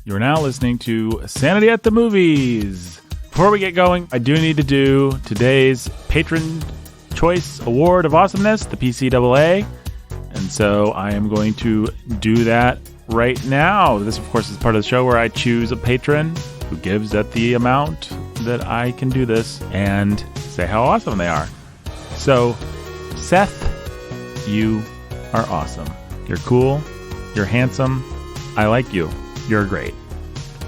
You're now listening to Sanity at the Movies. Before we get going, I do need to do today's Patron Choice Award of Awesomeness, the PCAA. And so I am going to do that right now. This, of course, is part of the show where I choose a patron who gives at the amount that I can do this and say how awesome they are. So, Seth, you are awesome. You're cool. You're handsome. I like you. You're great.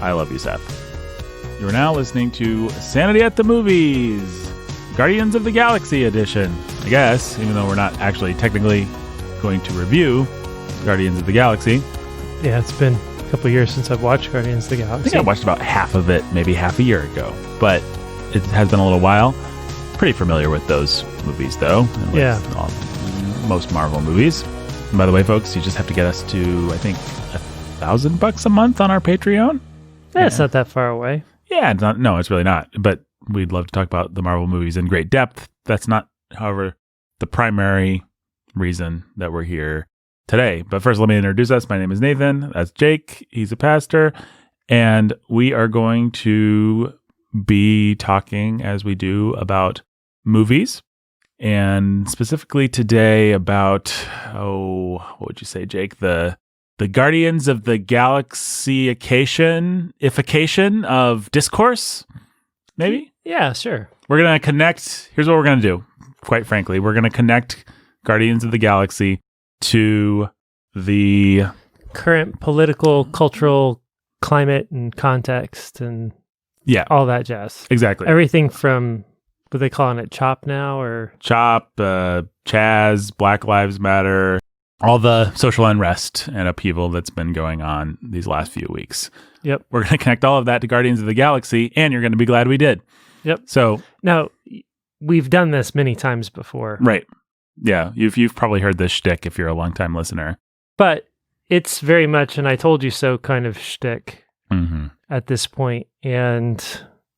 I love you, Seth. You're now listening to Sanity at the Movies, Guardians of the Galaxy edition. I guess, even though we're not actually technically going to review Guardians of the Galaxy. Yeah, it's been a couple years since I've watched Guardians of the Galaxy. I think I watched about half of it, maybe half a year ago. But it has been a little while. Pretty familiar with those movies, though. Yeah. Most Marvel movies. And by the way, folks, you just have to get us to, I think, $1,000 a month on our Patreon. Yeah, it's not that far away. Yeah, it's really not. But we'd love to talk about the Marvel movies in great depth. That's not, however, the primary reason that we're here today. But first, let me introduce us. My name is Nathan. That's Jake. He's a pastor. And we are going to be talking, as we do, about movies. And specifically today about, what would you say, Jake? The Guardians of the Galaxy-ification of discourse, maybe? Yeah, sure. We're going to connect. Here's what we're going to do, quite frankly. We're going to connect Guardians of the Galaxy to the current political, cultural climate and context and all that jazz. Exactly. Everything from, what are they calling it, CHOP now? Or CHOP, Chaz, Black Lives Matter, all the social unrest and upheaval that's been going on these last few weeks. Yep. We're going to connect all of that to Guardians of the Galaxy, and you're going to be glad we did. Yep. So now, we've done this many times before. Right. Yeah. You've probably heard this shtick if you're a longtime listener. But it's very much an I told you so kind of shtick at this point. And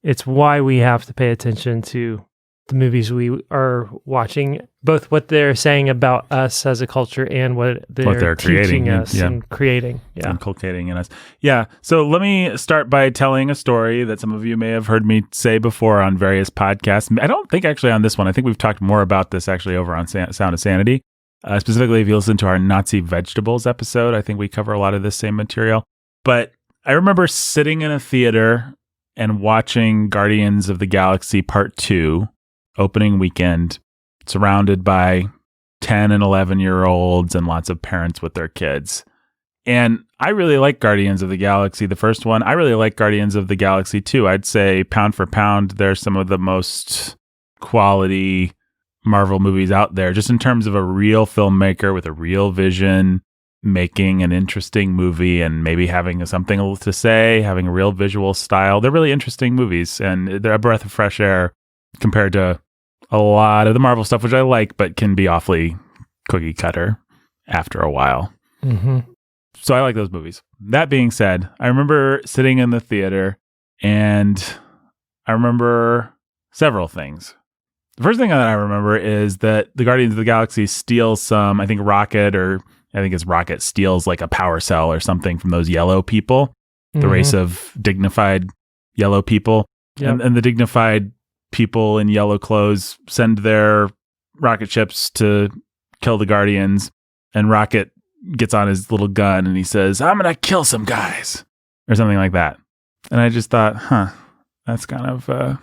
it's why we have to pay attention to the movies we are watching, both what they're saying about us as a culture and what they're teaching us and creating. Yeah. Inculcating in us. Yeah. So let me start by telling a story that some of you may have heard me say before on various podcasts. I don't think actually on this one. I think we've talked more about this actually over on Sound of Sanity. Specifically, if you listen to our Nazi vegetables episode, I think we cover a lot of this same material. But I remember sitting in a theater and watching Guardians of the Galaxy Part 2 opening weekend, surrounded by 10 and 11-year-olds and lots of parents with their kids. And I really like Guardians of the Galaxy, the first one. I really like Guardians of the Galaxy 2. I'd say pound for pound, they're some of the most quality Marvel movies out there, just in terms of a real filmmaker with a real vision, making an interesting movie and maybe having something to say, having a real visual style. They're really interesting movies, and they're a breath of fresh air compared to a lot of the Marvel stuff, which I like, but can be awfully cookie cutter after a while. Mm-hmm. So I like those movies. That being said, I remember sitting in the theater and I remember several things. The first thing that I remember is that the Guardians of the Galaxy steals some, I think Rocket steals like a power cell or something from those yellow people, the race of dignified yellow people. Yep. And the dignified people in yellow clothes send their rocket ships to kill the Guardians, and Rocket gets on his little gun and he says, "I'm going to kill some guys," or something like that. And I just thought, that's kind of an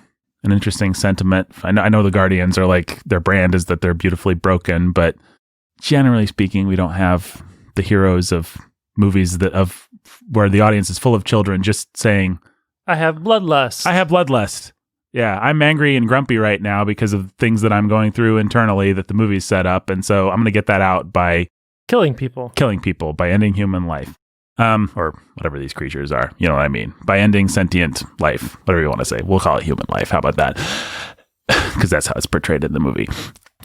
interesting sentiment. I know the Guardians are like, their brand is that they're beautifully broken, but generally speaking, we don't have the heroes of movies where the audience is full of children just saying, I have bloodlust. I have bloodlust. Yeah, I'm angry and grumpy right now because of things that I'm going through internally that the movie's set up. And so I'm going to get that out by killing people, by ending human life. Or whatever these creatures are. You know what I mean? By ending sentient life, whatever you want to say. We'll call it human life. How about that? Because that's how it's portrayed in the movie.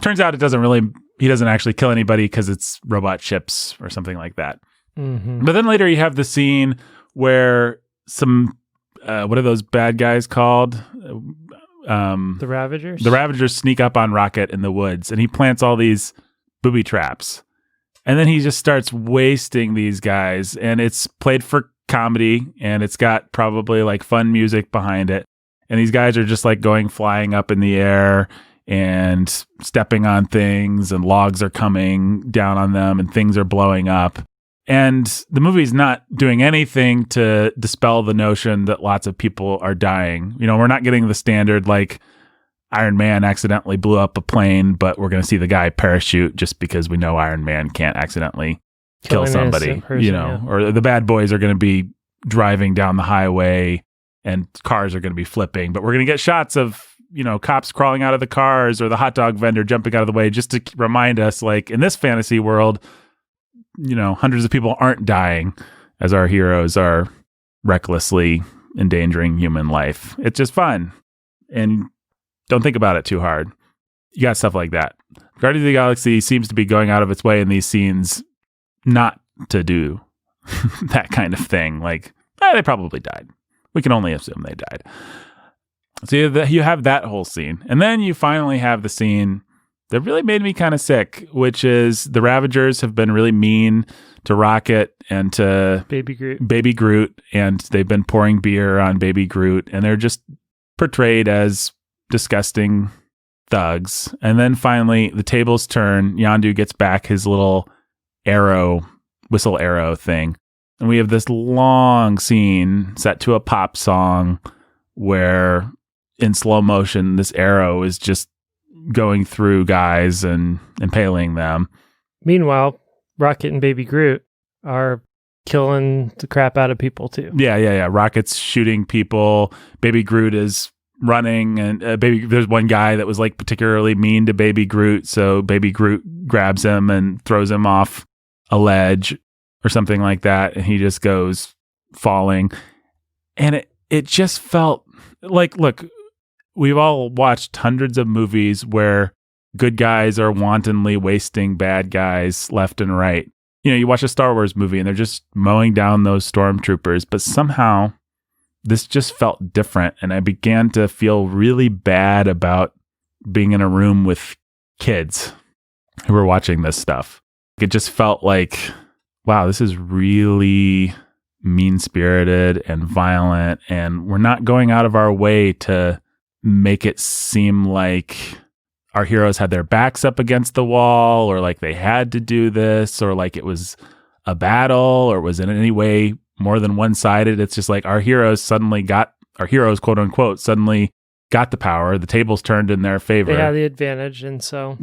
Turns out he doesn't actually kill anybody because it's robot ships or something like that. Mm-hmm. But then later you have the scene where some, what are those bad guys called? The Ravagers? The Ravagers sneak up on Rocket in the woods, and he plants all these booby traps. And then he just starts wasting these guys, and it's played for comedy, and it's got probably like fun music behind it. And these guys are just like going flying up in the air and stepping on things, and logs are coming down on them, and things are blowing up. And the movie's not doing anything to dispel the notion that lots of people are dying. You know, we're not getting the standard like Iron Man accidentally blew up a plane, but we're going to see the guy parachute just because we know Iron Man can't accidentally kill somebody, or the bad boys are going to be driving down the highway and cars are going to be flipping, but we're going to get shots of, cops crawling out of the cars or the hot dog vendor jumping out of the way just to remind us, like, in this fantasy world, hundreds of people aren't dying as our heroes are recklessly endangering human life. It's just fun. And don't think about it too hard. You got stuff like that. Guardians of the Galaxy seems to be going out of its way in these scenes not to do that kind of thing. Like, they probably died. We can only assume they died. So you have that whole scene. And then you finally have the scene that really made me kind of sick, which is the Ravagers have been really mean to Rocket and to Baby Groot, and they've been pouring beer on Baby Groot, and they're just portrayed as disgusting thugs. And then finally the tables turn. Yondu gets back his little whistle arrow thing. And we have this long scene set to a pop song where in slow motion, this arrow is just going through guys and impaling them. Meanwhile, Rocket and Baby Groot are killing the crap out of people too. Yeah. Rocket's shooting people. Baby Groot is running, and there's one guy that was like particularly mean to Baby Groot, so Baby Groot grabs him and throws him off a ledge or something like that, and he just goes falling. And it just felt like, look, we've all watched hundreds of movies where good guys are wantonly wasting bad guys left and right. You watch a Star Wars movie and they're just mowing down those stormtroopers, but somehow this just felt different, and I began to feel really bad about being in a room with kids who were watching this stuff. It just felt like, wow, this is really mean-spirited and violent, and we're not going out of our way to make it seem like our heroes had their backs up against the wall, or like they had to do this, or like it was a battle, or was in any way more than one-sided. It's just like our heroes, quote unquote, suddenly got the power. The tables turned in their favor. They had the advantage, and so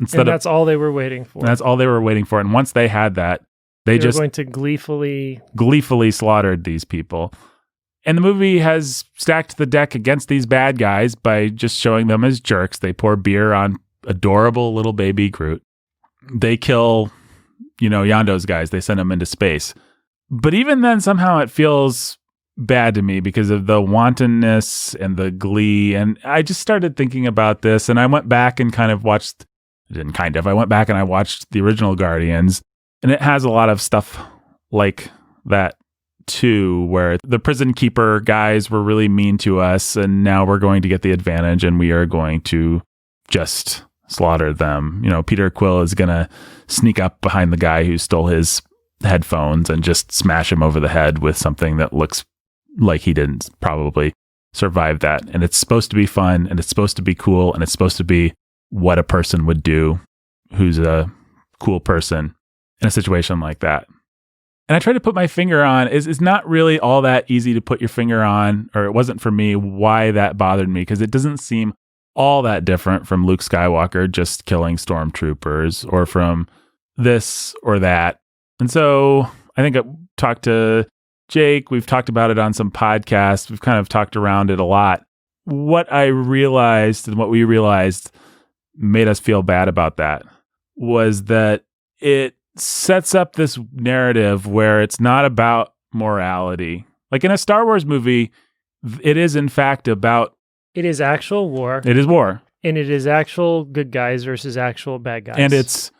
that's all they were waiting for. That's all they were waiting for. And once they had that, they just were going to gleefully slaughtered these people. And the movie has stacked the deck against these bad guys by just showing them as jerks. They pour beer on adorable little Baby Groot. They kill, Yondu's guys. They send them into space. But even then, somehow it feels bad to me because of the wantonness and the glee. And I just started thinking about this, and I went back and I watched the original Guardians, and it has a lot of stuff like that too, where the prison keeper guys were really mean to us, and now we're going to get the advantage and we are going to just slaughter them. Peter Quill is going to sneak up behind the guy who stole his headphones and just smash him over the head with something that looks like he didn't probably survive that. And it's supposed to be fun, and it's supposed to be cool, and it's supposed to be what a person would do who's a cool person in a situation like that. And I tried to put my finger on, it's not really all that easy to put your finger on, or it wasn't for me, why that bothered me, because it doesn't seem all that different from Luke Skywalker just killing stormtroopers, or from this or that. And so I think I talked to Jake, we've talked about it on some podcasts, we've kind of talked around it a lot. What I realized and what we realized made us feel bad about that was that it sets up this narrative where it's not about morality. Like in a Star Wars movie, it is in fact about... It is actual war. It is war. And it is actual good guys versus actual bad guys. And it's,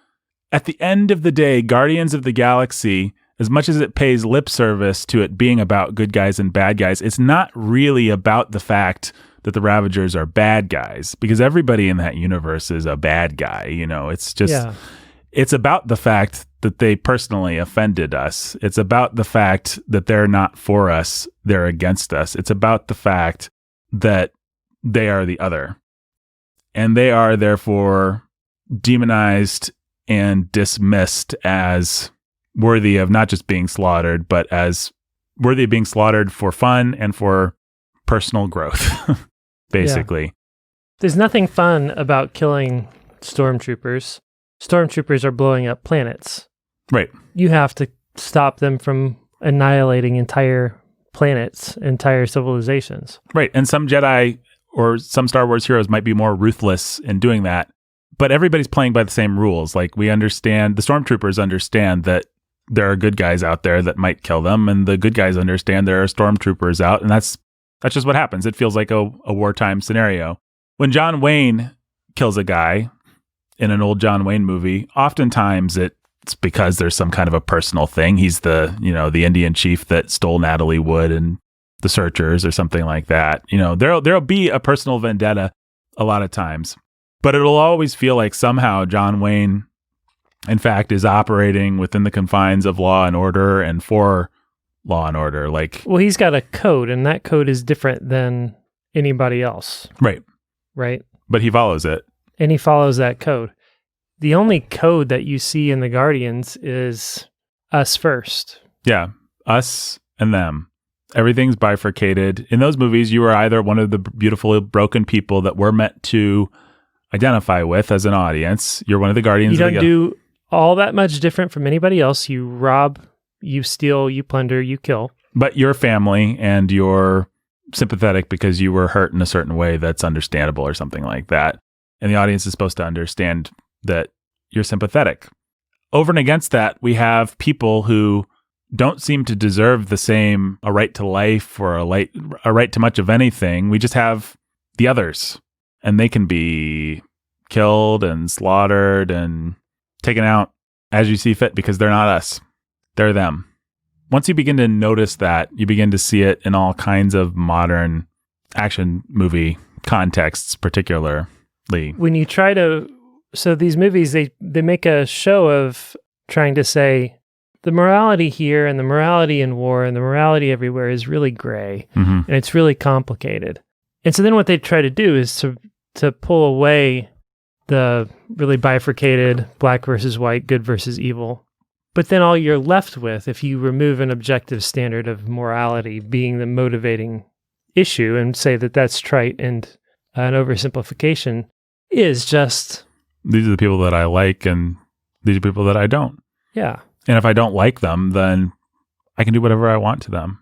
at the end of the day, Guardians of the Galaxy, as much as it pays lip service to it being about good guys and bad guys, it's not really about the fact that the Ravagers are bad guys, because everybody in that universe is a bad guy. It's just... Yeah. It's about the fact that they personally offended us. It's about the fact that they're not for us, they're against us. It's about the fact that they are the other. And they are therefore demonized and dismissed as worthy of not just being slaughtered, but as worthy of being slaughtered for fun and for personal growth, basically. Yeah. There's nothing fun about killing stormtroopers. Stormtroopers are blowing up planets. Right. You have to stop them from annihilating entire planets, entire civilizations. Right. And some Jedi or some Star Wars heroes might be more ruthless in doing that. But everybody's playing by the same rules. Like, we understand, the Stormtroopers understand that there are good guys out there that might kill them, and the good guys understand there are Stormtroopers out, and that's just what happens. It feels like a wartime scenario. When John Wayne kills a guy in an old John Wayne movie, oftentimes it's because there's some kind of a personal thing. He's the Indian chief that stole Natalie Wood and the Searchers or something like that. There'll be a personal vendetta a lot of times, but it'll always feel like somehow John Wayne, in fact, is operating within the confines of law and order and for law and order. Well, he's got a code, and that code is different than anybody else. Right. Right. But he follows it. And he follows that code. The only code that you see in the Guardians is us first. Yeah. Us and them. Everything's bifurcated. In those movies, you were either one of the beautiful, broken people that we're meant to identify with as an audience. You're one of the Guardians. You don't do all that much different from anybody else. You rob, you steal, you plunder, you kill. But you're family, and you're sympathetic because you were hurt in a certain way that's understandable or something like that. And the audience is supposed to understand that you're sympathetic. Over and against that, we have people who don't seem to deserve a right to life or a right to much of anything. We just have the others, and they can be killed and slaughtered and taken out as you see fit because they're not us. They're them. Once you begin to notice that, you begin to see it in all kinds of modern action movie contexts, particularly. When you try to... So these movies, they make a show of trying to say the morality here and the morality in war and the morality everywhere is really gray, and it's really complicated. And so then what they try to do is to pull away the really bifurcated black versus white, good versus evil. But then all you're left with, if you remove an objective standard of morality being the motivating issue and say that that's trite and an oversimplification, is just... These are the people that I like, and these are people that I don't. Yeah. And if I don't like them, then I can do whatever I want to them.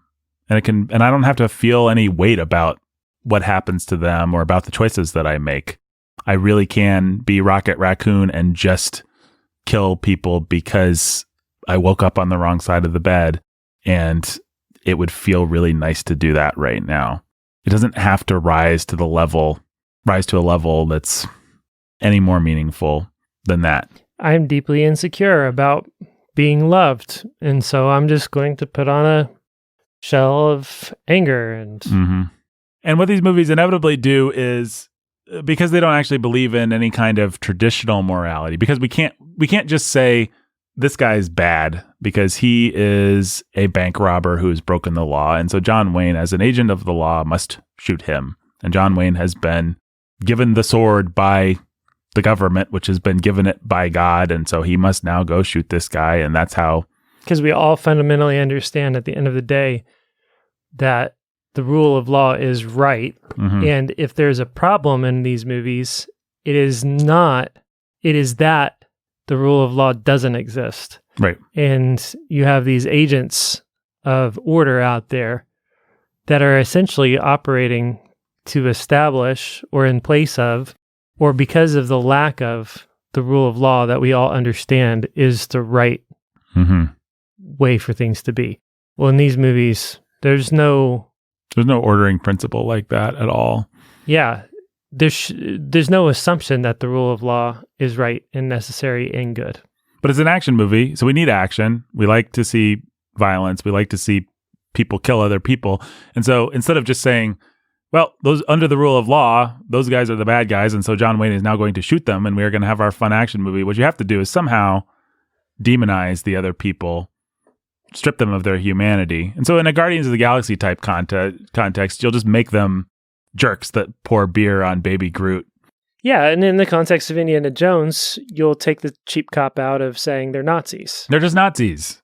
And I don't have to feel any weight about what happens to them or about the choices that I make. I really can be Rocket Raccoon and just kill people because I woke up on the wrong side of the bed, and it would feel really nice to do that right now. It doesn't have to rise to a level that's any more meaningful than that. I'm deeply insecure about being loved, and so I'm just going to put on a shell of anger. And what these movies inevitably do is, because they don't actually believe in any kind of traditional morality, because we can't just say this guy's bad because he is a bank robber who has broken the law, and so John Wayne, as an agent of the law, must shoot him. And John Wayne has been given the sword by the government, which has been given it by God, and so he must now go shoot this guy, and that's how... Because we all fundamentally understand at the end of the day that the rule of law is right, and if there's a problem in these movies, it is that the rule of law doesn't exist. Right. And you have these agents of order out there that are essentially operating to establish or in place of, or because of the lack of the rule of law that we all understand is the right way for things to be. Well, in these movies, there's no ordering principle like that at all. Yeah. There's no assumption that the rule of law is right and necessary and good. But it's an action movie, so we need action. We like to see violence. We like to see people kill other people. And so instead of just saying, well, those under the rule of law, those guys are the bad guys, and so John Wayne is now going to shoot them, and we are going to have our fun action movie. What you have to do is somehow demonize the other people, strip them of their humanity. And so in a Guardians of the Galaxy type context, you'll just make them jerks that pour beer on baby Groot. Yeah, and in the context of Indiana Jones, you'll take the cheap cop out of saying they're Nazis. They're just Nazis.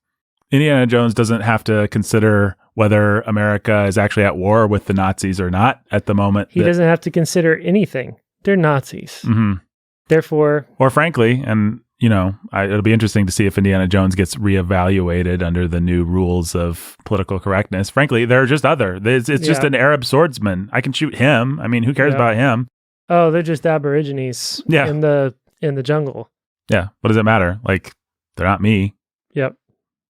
Indiana Jones doesn't have to consider whether America is actually at war with the Nazis or not at the moment. He doesn't have to consider anything. They're Nazis. Mm-hmm. Therefore... Or frankly, and it'll be interesting to see if Indiana Jones gets reevaluated under the new rules of political correctness. Frankly, they're just other. It's just an Arab swordsman. I can shoot him. I mean, who cares about him? Oh, they're just Aborigines in the jungle. Yeah. What does it matter? Like, they're not me. Yep.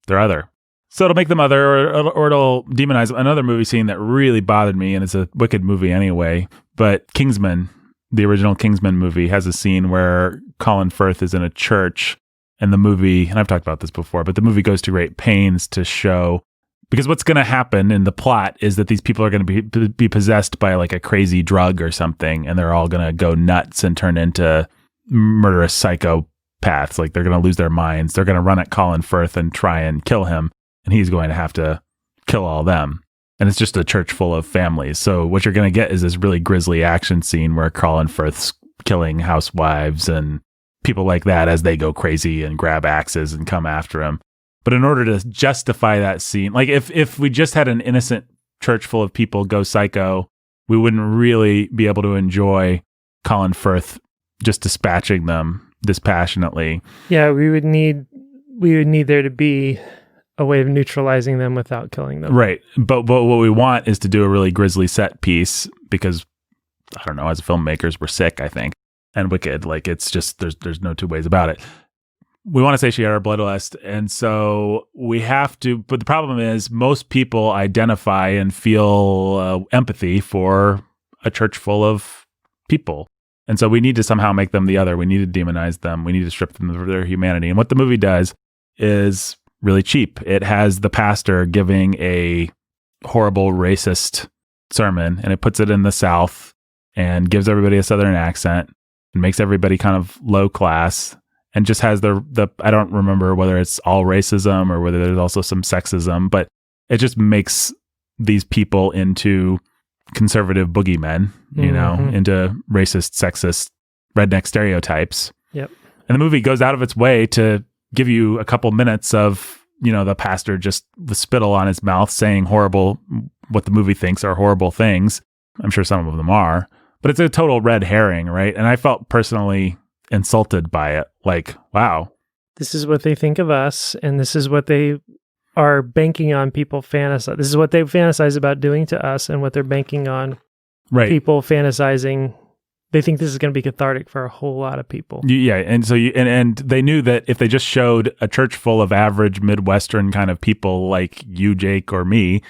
They're other. So it'll make them other, or it'll demonize them. Another movie scene that really bothered me, and it's a wicked movie anyway, but Kingsman, the original Kingsman movie, has a scene where Colin Firth is in a church, and the movie, and I've talked about this before, but the movie goes to great pains to show, because what's going to happen in the plot is that these people are going to be possessed by like a crazy drug or something, and they're all going to go nuts and turn into murderous psychopaths. Like they're going to lose their minds. They're going to run at Colin Firth and try and kill him, and he's going to have to kill all them. And it's just a church full of families. So what you're going to get is this really grisly action scene where Colin Firth's killing housewives and people like that as they go crazy and grab axes and come after him. But in order to justify that scene, like if we just had an innocent church full of people go psycho, we wouldn't really be able to enjoy Colin Firth just dispatching them dispassionately. Yeah, we would need there to be a way of neutralizing them without killing them. Right. But what we want is to do a really grisly set piece because, I don't know, as filmmakers, we're sick, I think, and wicked. Like, it's just, there's no two ways about it. We want to satiate our bloodlust, and so we have to, but the problem is most people identify and feel empathy for a church full of people. And so we need to somehow make them the other. We need to demonize them. We need to strip them of their humanity. And what the movie does is really cheap. It has the pastor giving a horrible racist sermon, and it puts it in the South and gives everybody a Southern accent and makes everybody kind of low class, and just has the I don't remember whether it's all racism or whether there's also some sexism, but it just makes these people into conservative boogeymen, into racist, sexist, redneck stereotypes. Yep. And the movie goes out of its way to give you a couple minutes of, the pastor just with spittle on his mouth saying horrible, what the movie thinks are horrible things. I'm sure some of them are, but it's a total red herring, right? And I felt personally insulted by it. Like, wow. This is what they think of us, and this is what they are banking on people fantasize. This is what they fantasize about doing to us, and what they're banking on people fantasizing. They think this is going to be cathartic for a whole lot of people. Yeah, and so and they knew that if they just showed a church full of average Midwestern kind of people like you, Jake, or me,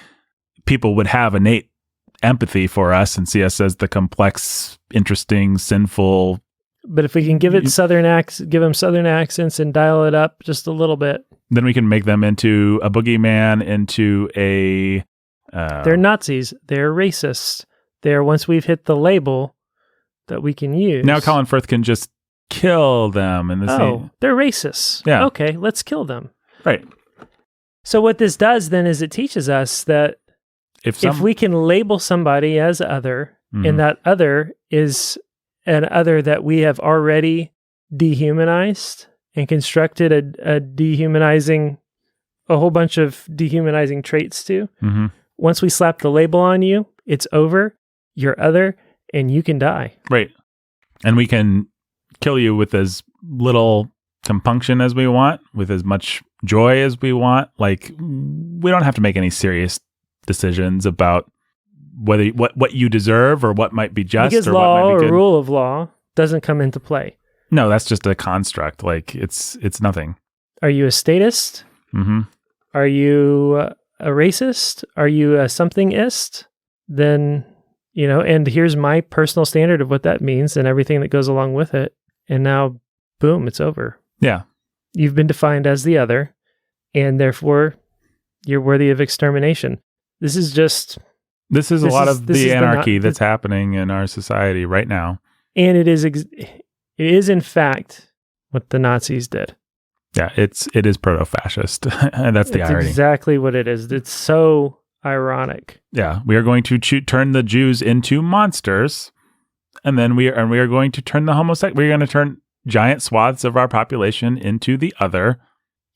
people would have innate empathy for us and see us as the complex, interesting, sinful. But if we can give them Southern accents and dial it up just a little bit, then we can make them into a boogeyman, into a. They're Nazis. They're racists. They're, once we've hit the label that we can use. Now Colin Firth can just kill them in the scene. They're racists. Yeah. Okay, let's kill them. Right. So what this does then is it teaches us that if we can label somebody as other, and that other is an other that we have already dehumanized and constructed a dehumanizing, a whole bunch of dehumanizing traits to, once we slap the label on you, it's over, you're other, and you can die. Right. And we can kill you with as little compunction as we want, with as much joy as we want. Like, we don't have to make any serious decisions about whether what you deserve or what might be just, because or law what might be good. Or rule of law doesn't come into play. No, that's just a construct. Like, it's nothing. Are you a statist? Are you a racist? Are you a somethingist? Then, and here's my personal standard of what that means and everything that goes along with it. And now, boom, it's over. Yeah. You've been defined as the other, and therefore you're worthy of extermination. This is just This is a lot of the anarchy that's happening in our society right now. And it is in fact what the Nazis did. Yeah, it is proto-fascist. And that's the irony. It's exactly what it is. It's so ironic. Yeah, we are going to turn the Jews into monsters, and then we are going to turn the homosexual. We're going to turn giant swaths of our population into the other,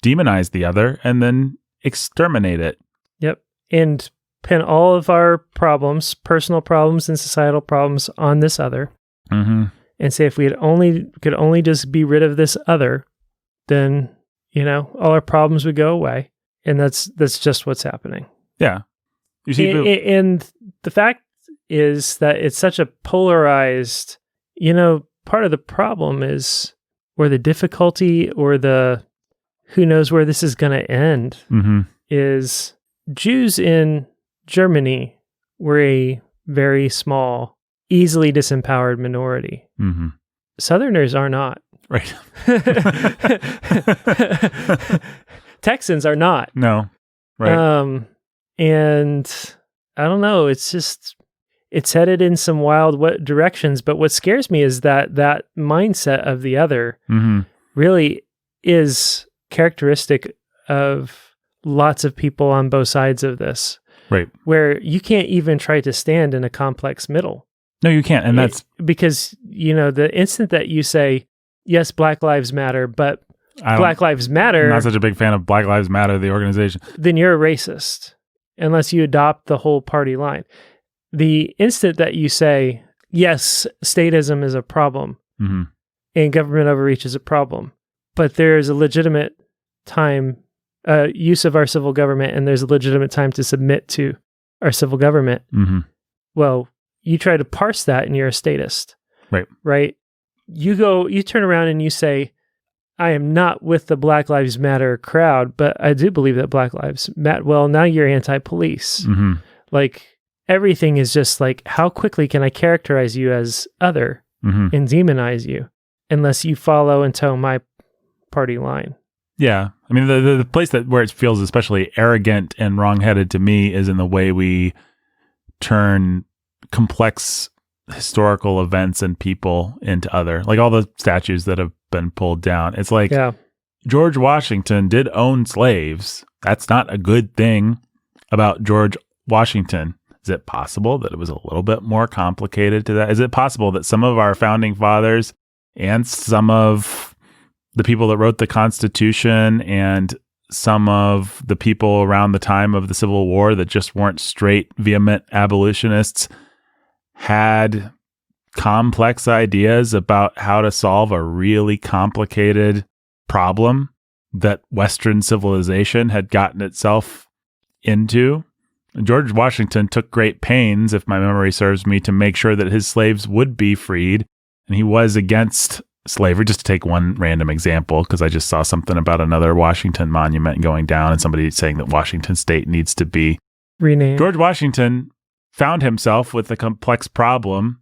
demonize the other, and then exterminate it. Yep, and pin all of our problems, personal problems and societal problems, on this other, and say if we could only just be rid of this other, then all our problems would go away, and that's just what's happening. Yeah. You see, and the fact is that it's such a polarized, part of the problem is, or the difficulty, or the who knows where this is going to end, is Jews in Germany were a very small, easily disempowered minority. Southerners are not. Right. Texans are not. No. Right. And I don't know, it's headed in some wild directions, but what scares me is that mindset of the other really is characteristic of lots of people on both sides of this. Right. Where you can't even try to stand in a complex middle. No, you can't. And that's because, the instant that you say, yes, Black Lives Matter, but Black Lives Matter. I'm not such a big fan of Black Lives Matter, the organization. Then you're a racist, unless you adopt the whole party line. The instant that you say, yes, statism is a problem and government overreach is a problem, but there is a legitimate time, use of our civil government, and there's a legitimate time to submit to our civil government. Well, you try to parse that and you're a statist. Right? You turn around and you say, I am not with the Black Lives Matter crowd, but I do believe that Black Lives Matter. Well, now you're anti-police. Like, everything is just like, how quickly can I characterize you as other and demonize you unless you follow and toe my party line? Yeah. I mean, the place where it feels especially arrogant and wrongheaded to me is in the way we turn complex historical events and people into other, like all the statues that have been pulled down. It's like, George Washington did own slaves. That's not a good thing about George Washington. Is it possible that it was a little bit more complicated to that? Is it possible that some of our founding fathers and some of the people that wrote the Constitution and some of the people around the time of the Civil War that just weren't straight, vehement abolitionists had complex ideas about how to solve a really complicated problem that Western civilization had gotten itself into? George Washington took great pains, if my memory serves me, to make sure that his slaves would be freed, and he was against slavery, just to take one random example, because I just saw something about another Washington monument going down and somebody saying that Washington State needs to be renamed. George Washington found himself with a complex problem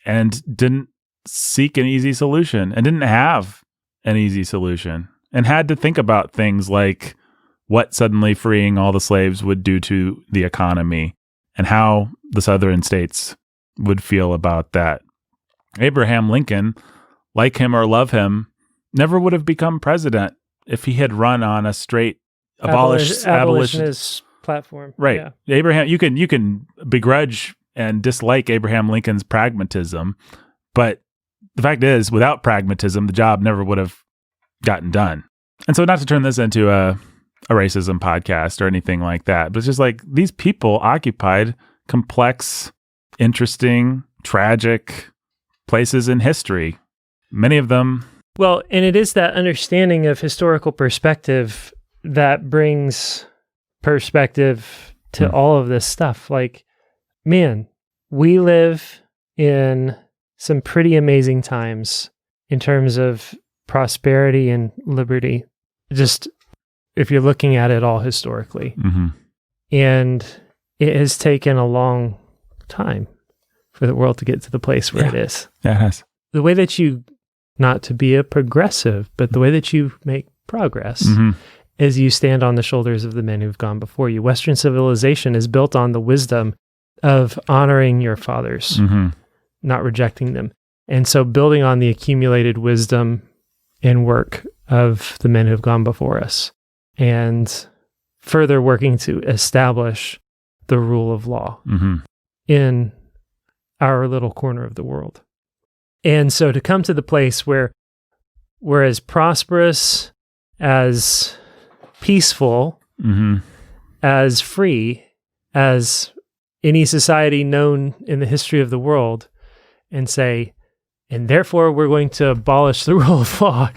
and didn't seek an easy solution and didn't have an easy solution and had to think about things like what suddenly freeing all the slaves would do to the economy and how the southern states would feel about that. Abraham Lincoln, like him or love him, never would have become president if he had run on a straight abolitionist platform. Right. Yeah. Abraham, you can begrudge and dislike Abraham Lincoln's pragmatism, but the fact is, without pragmatism, the job never would have gotten done. And so, not to turn this into a racism podcast or anything like that, but it's just like these people occupied complex, interesting, tragic places in history. Many of them. Well, and it is that understanding of historical perspective that brings perspective to all of this stuff. Like, man, we live in some pretty amazing times in terms of prosperity and liberty. Just if you're looking at it all historically. And it has taken a long time for the world to get to the place where it is. Yeah, it has. The way that you, not to be a progressive, but the way that you make progress is you stand on the shoulders of the men who've gone before you. Western civilization is built on the wisdom of honoring your fathers, not rejecting them. And so building on the accumulated wisdom and work of the men who have gone before us, and further working to establish the rule of law in our little corner of the world. And so to come to the place where we're as prosperous, as peaceful, as free as any society known in the history of the world, and say, and therefore we're going to abolish the rule of law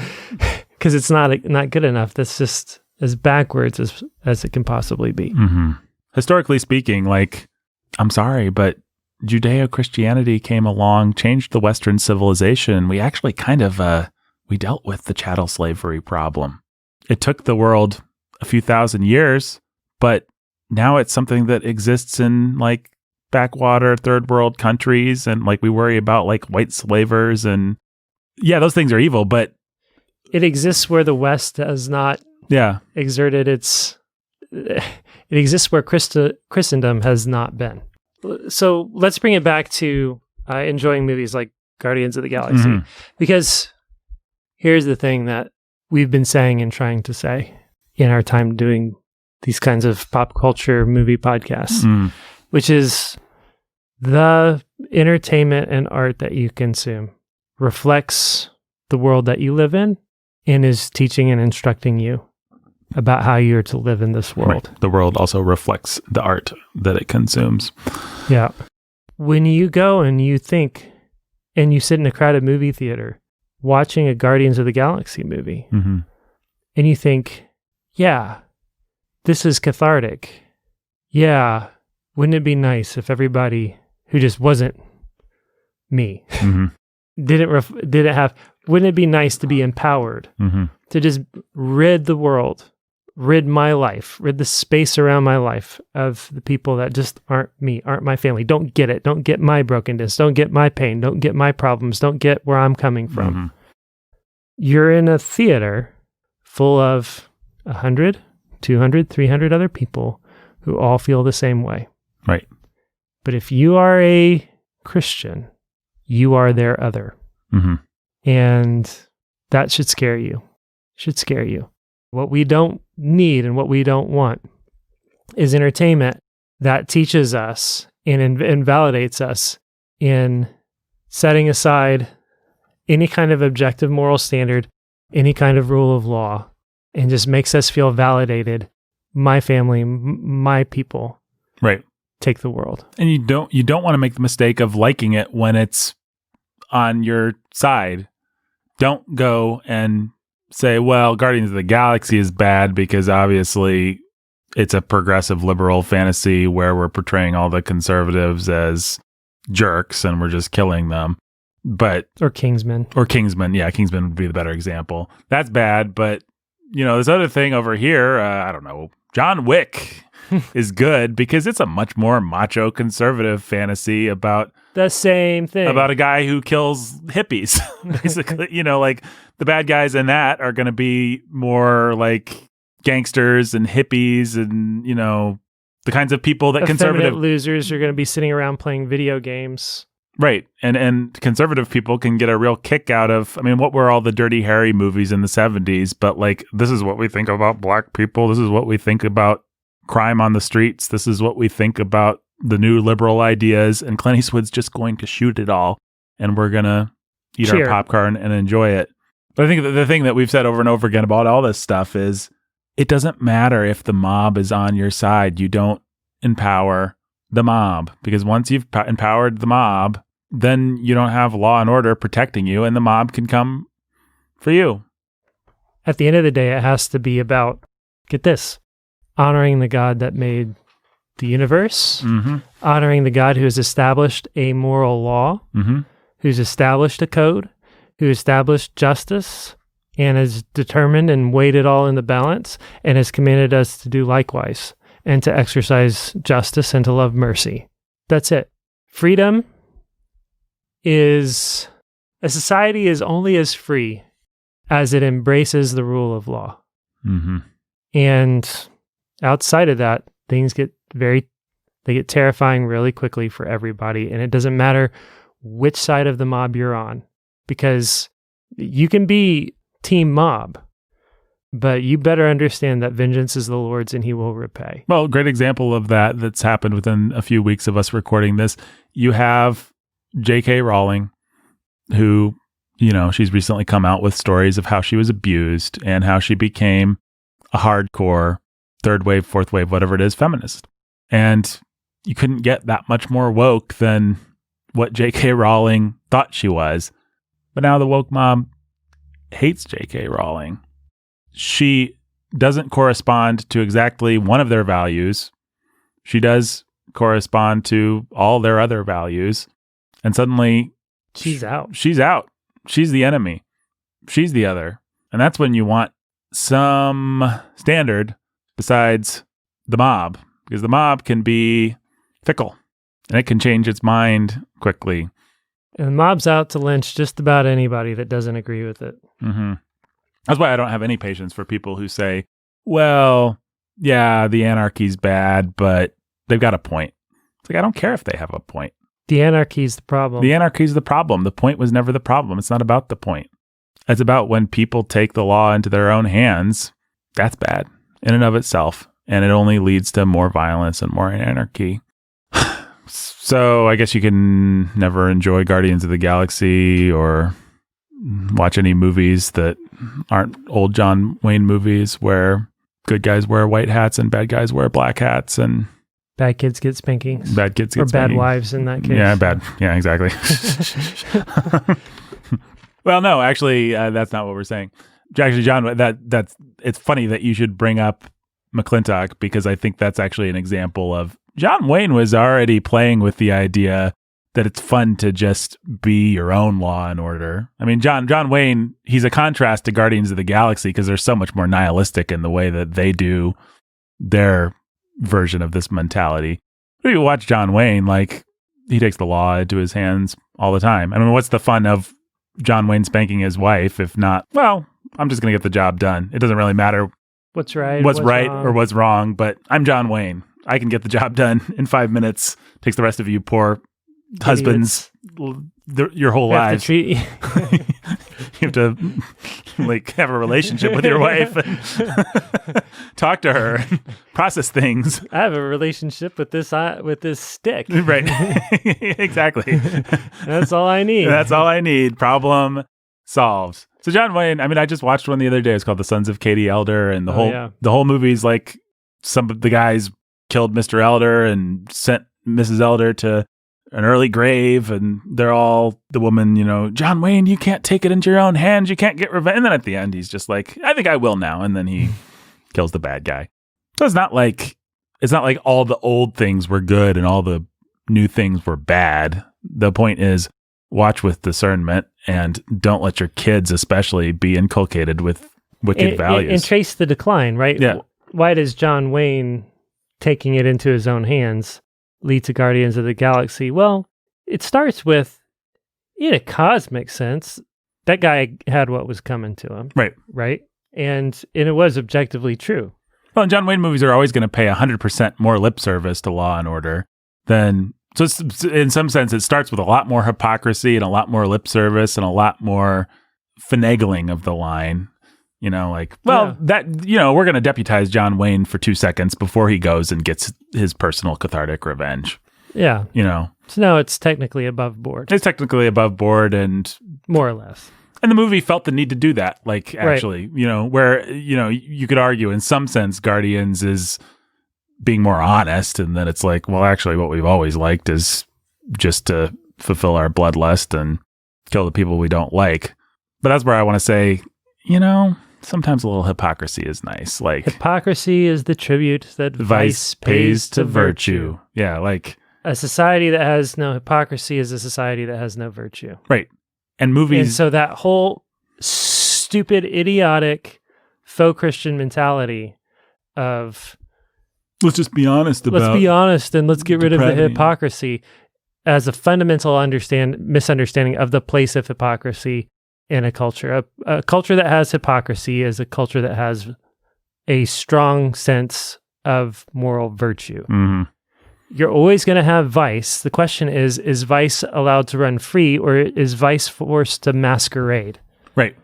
because it's not good enough. That's just as backwards as it can possibly be. Historically speaking, like, I'm sorry, but Judeo-Christianity came along, changed the Western civilization. We actually kind of, we dealt with the chattel slavery problem. It took the world a few thousand years, but now it's something that exists in like backwater third world countries. And like we worry about like white slavers and yeah, those things are evil, but it exists where the West has not exerted its, it exists where Christendom has not been. So let's bring it back to enjoying movies like Guardians of the Galaxy, because here's the thing that we've been saying and trying to say in our time doing these kinds of pop culture movie podcasts, which is the entertainment and art that you consume reflects the world that you live in and is teaching and instructing you about how you're to live in this world. Right. The world also reflects the art that it consumes. Yeah. When you go and you think, and you sit in a crowded movie theater watching a Guardians of the Galaxy movie, and you think, yeah, this is cathartic. Yeah, wouldn't it be nice if everybody who just wasn't me didn't have, wouldn't it be nice to be empowered to just rid the world, rid my life, rid the space around my life of the people that just aren't me, aren't my family, don't get it, don't get my brokenness, don't get my pain, don't get my problems, don't get where I'm coming from. You're in a theater full of 100, 200, 300 other people who all feel the same way. Right. But if you are a Christian, you are their other. And that should scare you. Should scare you. What we don't need and what we don't want is entertainment that teaches us and invalidates us in setting aside any kind of objective moral standard, any kind of rule of law, and just makes us feel validated. My family, my people, right, take the world. And you don't want to make the mistake of liking it when it's on your side. Don't go and say, well, Guardians of the Galaxy is bad because obviously it's a progressive liberal fantasy where we're portraying all the conservatives as jerks and we're just killing them. Or Kingsman. Yeah, Kingsman would be the better example. That's bad, but you know, this other thing over here, I don't know, John Wick is good because it's a much more macho conservative fantasy about the same thing, about a guy who kills hippies. Basically, you know, like the bad guys in that are going to be more like gangsters and hippies and, you know, the kinds of people that conservative losers are going to be sitting around playing video games. Right. And conservative people can get a real kick out of, I mean, what were all the Dirty Harry movies in the 70s? But like, this is what we think about black people. This is what we think about crime on the streets. This is what we think about the new liberal ideas. And Clint Eastwood's just going to shoot it all. And we're going to eat our popcorn and enjoy it. But I think that the thing that we've said over and over again about all this stuff is it doesn't matter if the mob is on your side. You don't empower the mob, because once you've empowered the mob, then you don't have law and order protecting you, and the mob can come for you. At the end of the day, it has to be about, get this, honoring the God that made the universe, honoring the God who has established a moral law, who's established a code, who established justice, and has determined and weighed it all in the balance, and has commanded us to do likewise, and to exercise justice and to love mercy. That's it. Freedom is, a society is only as free as it embraces the rule of law. And outside of that, things get They get terrifying really quickly for everybody, and it doesn't matter which side of the mob you're on, because you can be team mob, but you better understand that vengeance is the Lord's and he will repay. Well, great example of that's happened within a few weeks of us recording this. You have J.K. Rowling, who, she's recently come out with stories of how she was abused and how she became a hardcore third wave, fourth wave, whatever it is, feminist. And you couldn't get that much more woke than what J.K. Rowling thought she was. But now the woke mob hates J.K. Rowling. She doesn't correspond to exactly one of their values. She does correspond to all their other values. And suddenly she's out. She's out. She's the enemy. She's the other. And that's when you want some standard besides the mob, because the mob can be fickle and it can change its mind quickly. And the mob's out to lynch just about anybody that doesn't agree with it. Mm-hmm. That's why I don't have any patience for people who say, well, yeah, the anarchy's bad, but they've got a point. It's like, I don't care if they have a point. The anarchy's the problem. The anarchy's the problem. The point was never the problem. It's not about the point. It's about when people take the law into their own hands. That's bad in and of itself. And it only leads to more violence and more anarchy. So I guess you can never enjoy Guardians of the Galaxy or watch any movies that aren't old John Wayne movies where good guys wear white hats and bad guys wear black hats and bad kids get spankings. Bad kids get or spankings. Bad wives in that case. Yeah, bad. Yeah, exactly. Well, no, actually, that's not what we're saying. Actually, John, it's funny that you should bring up McClintock, because I think that's actually an example of John Wayne was already playing with the idea that it's fun to just be your own law and order. I mean, John Wayne, he's a contrast to Guardians of the Galaxy because they're so much more nihilistic in the way that they do their version of this mentality. If you watch John Wayne, like, he takes the law into his hands all the time. I mean, what's the fun of John Wayne spanking his wife if not, well, I'm just going to get the job done. It doesn't really matter what's right wrong. Or what's wrong, but I'm John Wayne. I can get the job done in 5 minutes. Takes the rest of you poor husbands, your whole lives. You have to like have a relationship with your wife and talk to her and process things. I have a relationship with this stick. Right. Exactly. That's all I need. That's all I need. Problem solved. So John Wayne, I mean, I just watched one the other day. It's called The Sons of Katie Elder, and the whole movie's like some of the guys killed Mr. Elder and sent Mrs. Elder to an early grave, and they're all the woman, John Wayne, you can't take it into your own hands. You can't get revenge. And then at the end, he's just like, I think I will now. And then he kills the bad guy. So it's not like all the old things were good and all the new things were bad. The point is, watch with discernment and don't let your kids especially be inculcated with wicked values. And trace the decline, right? Yeah. Why does John Wayne taking it into his own hands lead to Guardians of the Galaxy? Well, it starts with, in a cosmic sense, that guy had what was coming to him. Right? And it was objectively true. Well, and John Wayne movies are always going to pay 100% more lip service to law and order than... So it's, in some sense, it starts with a lot more hypocrisy and a lot more lip service and a lot more finagling of the line. We're going to deputize John Wayne for 2 seconds before he goes and gets his personal cathartic revenge. Yeah. So now it's technically above board. It's technically above board and... More or less. And the movie felt the need to do that. Like, actually, right. Where, you could argue in some sense Guardians is being more honest, and then it's like, well, actually what we've always liked is just to fulfill our bloodlust and kill the people we don't like. But that's where I want to say, sometimes a little hypocrisy is nice. Like, hypocrisy is the tribute that vice pays to virtue. Yeah, like a society that has no hypocrisy is a society that has no virtue. Right. And movies... And so that whole stupid, idiotic, faux Christian mentality of... Let's just be honest about... Let's be honest and let's get rid of the hypocrisy as a fundamental misunderstanding of the place of hypocrisy in a culture. A culture that has hypocrisy is a culture that has a strong sense of moral virtue. Mm-hmm. you're always going to have vice. The question is vice allowed to run free, or is vice forced to masquerade? Right.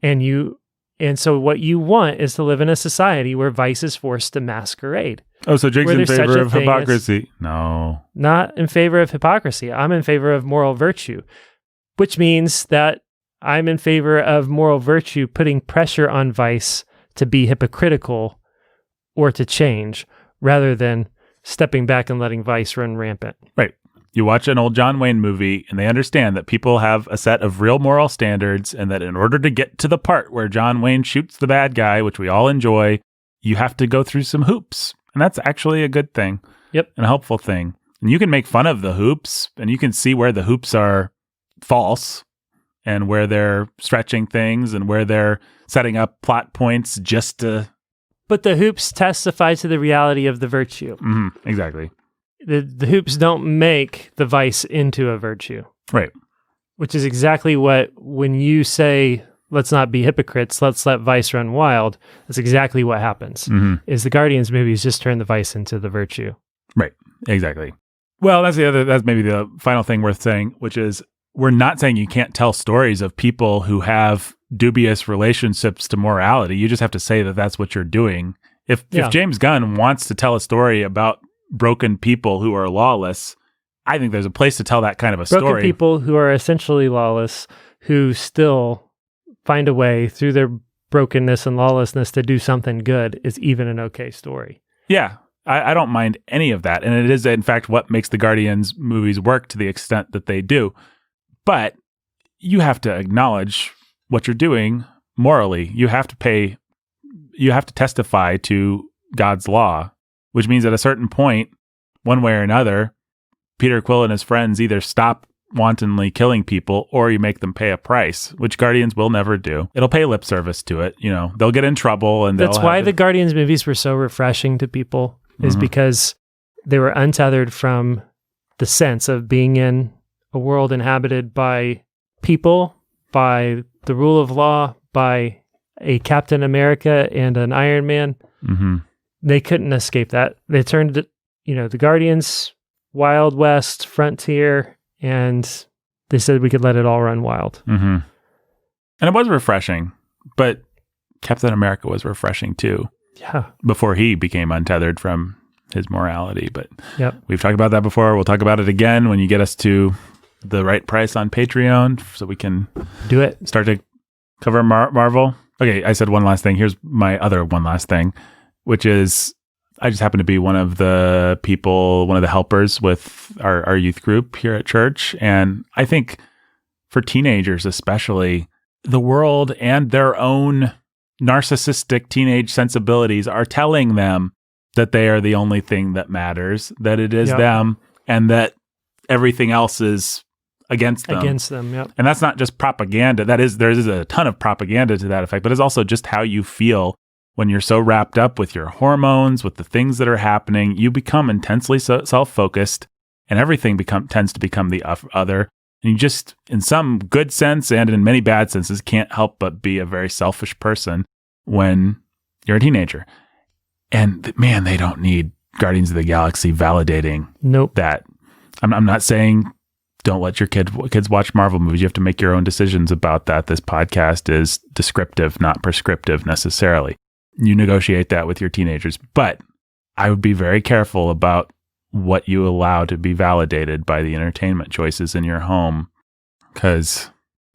And so what you want is to live in a society where vice is forced to masquerade. Oh, so Jake's in favor of hypocrisy. No. Not in favor of hypocrisy. I'm in favor of moral virtue, which means that I'm in favor of moral virtue putting pressure on vice to be hypocritical or to change, rather than stepping back and letting vice run rampant. Right. You watch an old John Wayne movie and they understand that people have a set of real moral standards, and that in order to get to the part where John Wayne shoots the bad guy, which we all enjoy, you have to go through some hoops. And that's actually a good thing. Yep. And a helpful thing. And you can make fun of the hoops, and you can see where the hoops are false and where they're stretching things and where they're setting up plot points just to... But the hoops testify to the reality of the virtue. Mm-hmm. Exactly. The hoops don't make the vice into a virtue. Right. Which is exactly what, when you say, let's not be hypocrites, let's let vice run wild, that's exactly what happens. Mm-hmm. Is the Guardians movies just turn the vice into the virtue. Right. Exactly. Well, that's maybe the final thing worth saying, which is we're not saying you can't tell stories of people who have dubious relationships to morality. You just have to say that that's what you're doing. If James Gunn wants to tell a story about broken people who are lawless, I think there's a place to tell that kind of a story. Broken people who are essentially lawless, who still find a way through their brokenness and lawlessness to do something good, is even an okay story. Yeah, I don't mind any of that. And it is, in fact, what makes the Guardians movies work to the extent that they do. But you have to acknowledge what you're doing morally. You have to testify to God's law, which means at a certain point, one way or another, Peter Quill and his friends either stop wantonly killing people or you make them pay a price, which Guardians will never do. It'll pay lip service to it. You know, they'll get in trouble. And that's why the Guardians movies were so refreshing to people, is because they were untethered from the sense of being in a world inhabited by people, by the rule of law, by a Captain America and an Iron Man. Mm-hmm. They couldn't escape that. They turned, the Guardians, Wild West, Frontier, and they said we could let it all run wild. Mm-hmm. And it was refreshing, but Captain America was refreshing too. Yeah. Before he became untethered from his morality. But yep. We've talked about that before. We'll talk about it again when you get us to the right price on Patreon so we can do it. Start to cover Marvel. Okay, I said one last thing. Here's my other one last thing, which is I just happen to be one of the helpers with our youth group here at church. And I think for teenagers especially, the world and their own narcissistic teenage sensibilities are telling them that they are the only thing that matters, that it is them, and that everything else is against them. Yep. And that's not just propaganda. There is a ton of propaganda to that effect, but it's also just how you feel when you're so wrapped up with your hormones, with the things that are happening. You become intensely self-focused, and everything tends to become the other. And you just, in some good sense and in many bad senses, can't help but be a very selfish person when you're a teenager. And man, they don't need Guardians of the Galaxy validating that. I'm not saying don't let your kids watch Marvel movies. You have to make your own decisions about that. This podcast is descriptive, not prescriptive necessarily. You negotiate that with your teenagers. But I would be very careful about what you allow to be validated by the entertainment choices in your home. Because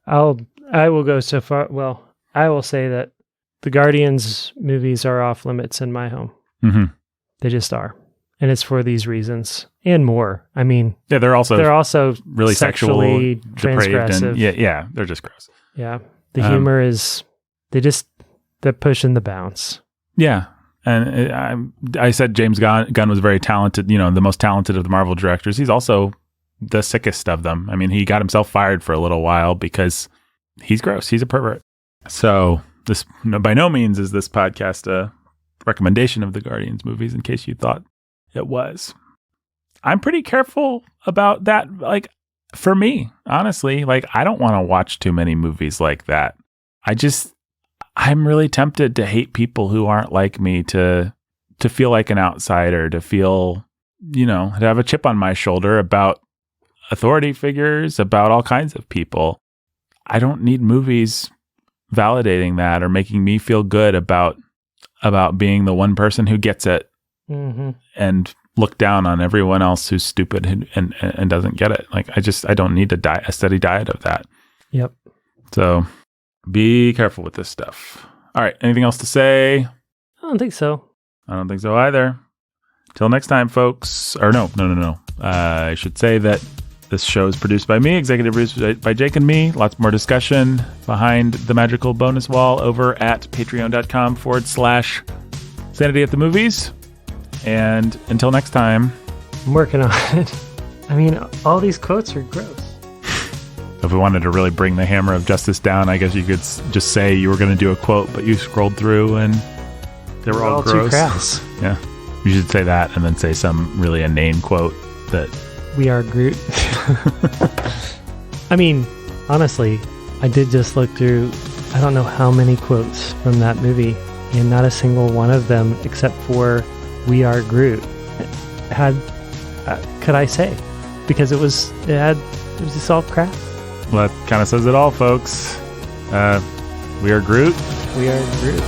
I will go so far. Well, I will say that the Guardians movies are off limits in my home. Mm-hmm. They just are. And it's for these reasons and more. I mean, yeah, they're also really sexually transgressive. And they're just gross. Yeah. The humor is, they're pushing the bounds. Yeah. And I said James Gunn was very talented, the most talented of the Marvel directors. He's also the sickest of them. I mean, he got himself fired for a little while because he's gross. He's a pervert. So this, by no means is this podcast a recommendation of the Guardians movies, in case you thought it was. I'm pretty careful about that. Like, for me, honestly, I don't want to watch too many movies like that. I'm really tempted to hate people who aren't like me, to feel like an outsider, to feel have a chip on my shoulder about authority figures, about all kinds of people. I don't need movies validating that or making me feel good about being the one person who gets it and look down on everyone else who's stupid and doesn't get it. Like, I don't need a steady diet of that. Yep. So be careful with this stuff. All right. Anything else to say? I don't think so. I don't think so either. Till next time, folks. Or no. I should say that this show is produced by me, executive produced by Jake and me. Lots more discussion behind the magical bonus wall over at patreon.com/Sanity at the Movies. And until next time. I'm working on it. I mean, all these quotes are gross. If we wanted to really bring the hammer of justice down, I guess you could just say you were going to do a quote, but you scrolled through and they were all gross. Too crass. Yeah. You should say that and then say some really inane quote that... We are Groot. I mean, honestly, I did just look through, I don't know how many quotes from that movie, and not a single one of them, except for "We are Groot," had, could I say? Because it was just all crap. Well, that kind of says it all, folks. We are Groot. We are Groot.